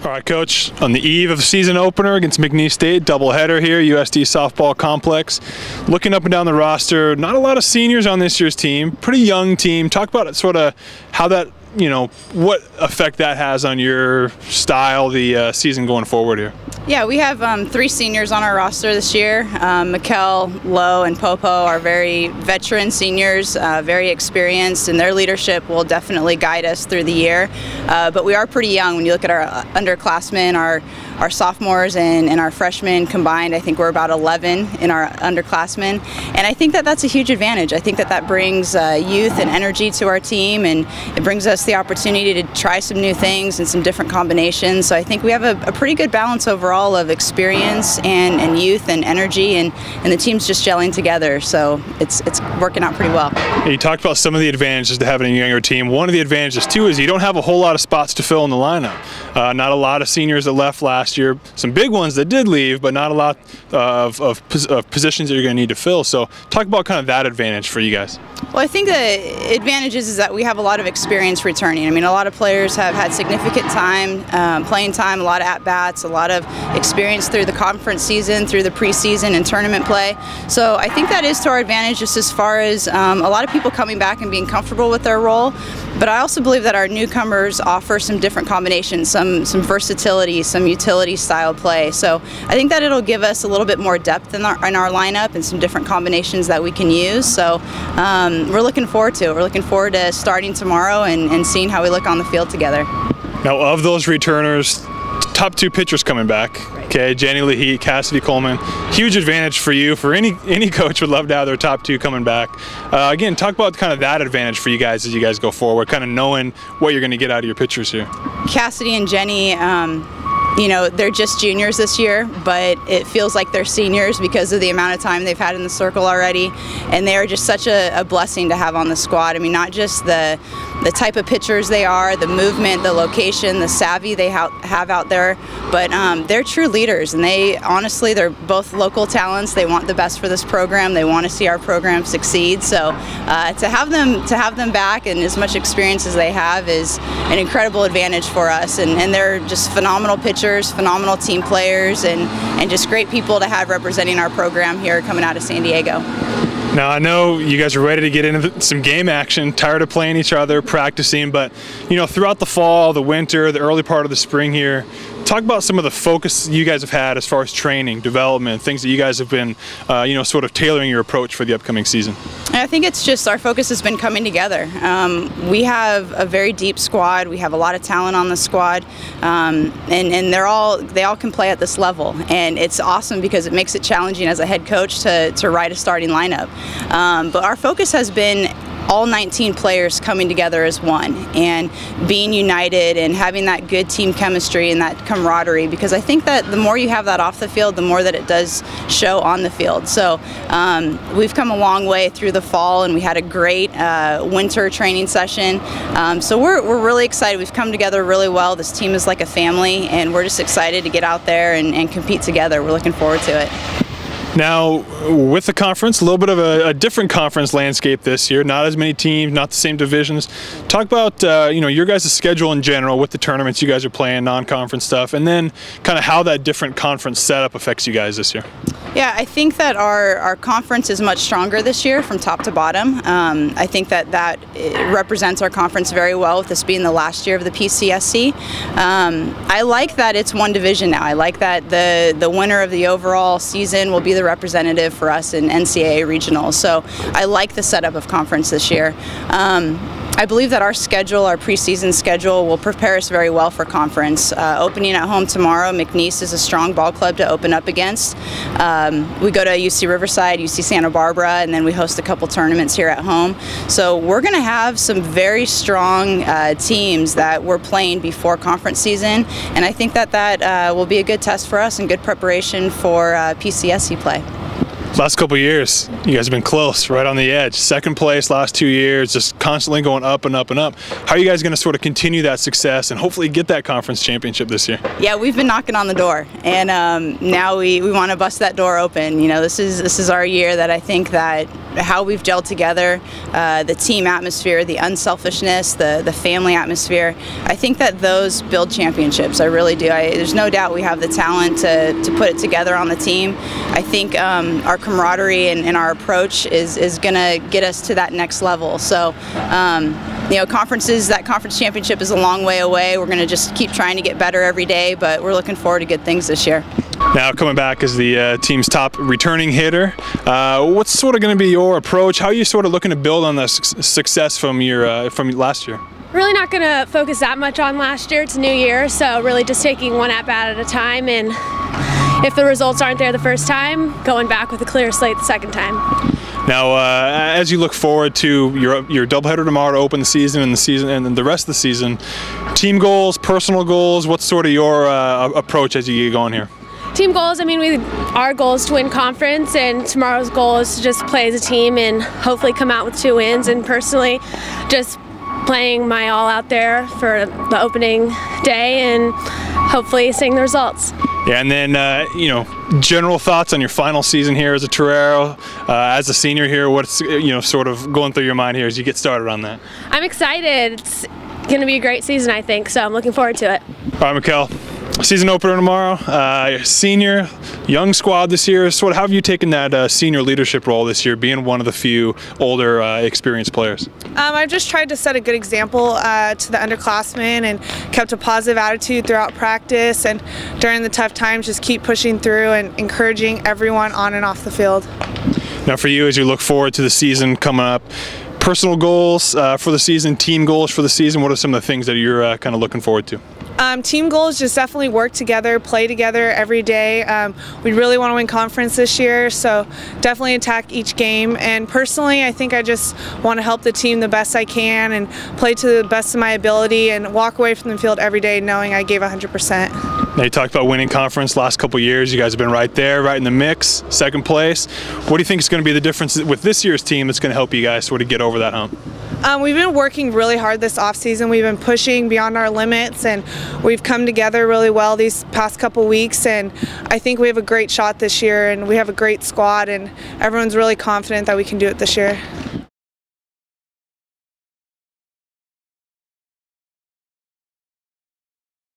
All right, Coach, on the eve of the season opener against McNeese State, doubleheader here, USD softball complex. Looking up and down the roster, not a lot of seniors on this year's team, pretty young team. Talk about sort of how that, what effect that has on your style, the season going forward here. Yeah, we have 3 seniors on our roster this year. Mickell, Lowe, and Popo are very veteran seniors, very experienced, and their leadership will definitely guide us through the year. But we are pretty young. When you look at our underclassmen, our sophomores and our freshmen combined, I think we're about 11 in our underclassmen. And I think that that's a huge advantage. I think that that brings youth and energy to our team, and it brings us the opportunity to try some new things and some different combinations. So I think we have a pretty good balance overall of experience and youth and energy, and the team's just gelling together. So it's working out pretty well. You talked about some of the advantages to having a younger team. One of the advantages too is you don't have a whole lot of spots to fill in the lineup. Not a lot of seniors that left last year. Some big ones that did leave, but not a lot of positions that you're going to need to fill. So talk about kind of that advantage for you guys. Well, I think the advantage is that we have a lot of experience returning. I mean, a lot of players have had significant time, playing time, a lot of at-bats, a lot of experience through the conference season, through the preseason and tournament play. So I think that is to our advantage, just as far as a lot of people coming back and being comfortable with their role. But I also believe that our newcomers offer some different combinations, some versatility, some utility style play. So I think that it'll give us a little bit more depth in our lineup and some different combinations that we can use. So we're looking forward to it. We're looking forward to starting tomorrow and seeing how we look on the field together. Now, of those returners, top 2 pitchers coming back. Okay, Jenny Lahee, Cassidy Coleman. Huge advantage for you. For any coach would love to have their top 2 coming back. Again, talk about kind of that advantage for you guys as you guys go forward, kind of knowing what you're going to get out of your pitchers here. Cassidy and Jenny, they're just juniors this year, but it feels like they're seniors because of the amount of time they've had in the circle already, and they are just such a blessing to have on the squad. I mean, not just the type of pitchers they are, the movement, the location, the savvy they have out there, but they're true leaders, and they're both local talents. They want the best for this program. They want to see our program succeed. So to have them back and as much experience as they have is an incredible advantage for us, and they're just phenomenal pitchers, phenomenal team players, and just great people to have representing our program here coming out of San Diego. Now, I know you guys are ready to get into some game action, tired of playing each other, practicing, but throughout the fall, the winter, the early part of the spring here, talk about some of the focus you guys have had as far as training, development, things that you guys have been, sort of tailoring your approach for the upcoming season. I think it's just our focus has been coming together. We have a very deep squad. We have a lot of talent on the squad, and they all can play at this level, and it's awesome because it makes it challenging as a head coach to write a starting lineup. But our focus has been all 19 players coming together as one and being united and having that good team chemistry and that camaraderie, because I think that the more you have that off the field, the more that it does show on the field. So we've come a long way through the fall, and we had a great winter training session. So we're really excited. We've come together really well. This team is like a family, and we're just excited to get out there and compete together. We're looking forward to it. Now, with the conference, a little bit of a different conference landscape this year. Not as many teams, not the same divisions. Talk about your guys' schedule in general with the tournaments you guys are playing, non-conference stuff, and then kind of how that different conference setup affects you guys this year. Yeah, I think that our conference is much stronger this year from top to bottom. I think that represents our conference very well, with this being the last year of the PCSC. I like that it's one division now. I like that the winner of the overall season will be the representative for us in NCAA regionals. So I like the setup of conference this year. I believe that our schedule, our preseason schedule, will prepare us very well for conference. Opening at home tomorrow, McNeese is a strong ball club to open up against. We go to UC Riverside, UC Santa Barbara, and then we host a couple tournaments here at home. So we're going to have some very strong teams that we're playing before conference season, and I think that will be a good test for us and good preparation for PCSC play. Last couple of years, you guys have been close, right on the edge. Second place last 2 years, just constantly going up and up and up. How are you guys going to sort of continue that success and hopefully get that conference championship this year? Yeah, we've been knocking on the door, and now we want to bust that door open. This is our year that I think that how we've gelled together, the team atmosphere, the unselfishness, the family atmosphere. I think that those build championships. I really do. There's no doubt we have the talent to put it together on the team. I think our camaraderie and our approach is going to get us to that next level. So, you know, that conference championship is a long way away. We're going to just keep trying to get better every day, but we're looking forward to good things this year. Now, coming back as the team's top returning hitter, what's sort of going to be your approach? How are you sort of looking to build on the success from last year? Really not going to focus that much on last year. It's a new year, so really just taking one at-bat at a time, and if the results aren't there the first time, going back with a clear slate the second time. Now, as you look forward to your doubleheader tomorrow to open the season and the rest of the season, team goals, personal goals, what's sort of your approach as you get going here? Team goals, I mean, our goal is to win conference, and tomorrow's goal is to just play as a team and hopefully come out with 2 wins. And personally, just playing my all out there for the opening day and hopefully seeing the results. Yeah, and then, you know, general thoughts on your final season here as a Torero, as a senior here, what's, you know, sort of going through your mind here as you get started on that? I'm excited. It's going to be a great season, I think, so I'm looking forward to it. All right, Mickell, season opener tomorrow, senior, young squad this year. Sort of, how have you taken that senior leadership role this year, being one of the few older, experienced players? I've just tried to set a good example to the underclassmen and kept a positive attitude throughout practice, and during the tough times just keep pushing through and encouraging everyone on and off the field. Now for you, as you look forward to the season coming up, personal goals for the season, team goals for the season, what are some of the things that you're kind of looking forward to? Team goals, just definitely work together, play together every day. We really want to win conference this year, so definitely attack each game. And personally, I think I just want to help the team the best I can and play to the best of my ability and walk away from the field every day knowing I gave 100%. Now you talked about winning conference last couple of years. You guys have been right there, right in the mix, second place. What do you think is going to be the difference with this year's team that's going to help you guys sort of get over that hump? We've been working really hard this offseason. We've been pushing beyond our limits, and we've come together really well these past couple weeks, and I think we have a great shot this year, and we have a great squad, and everyone's really confident that we can do it this year.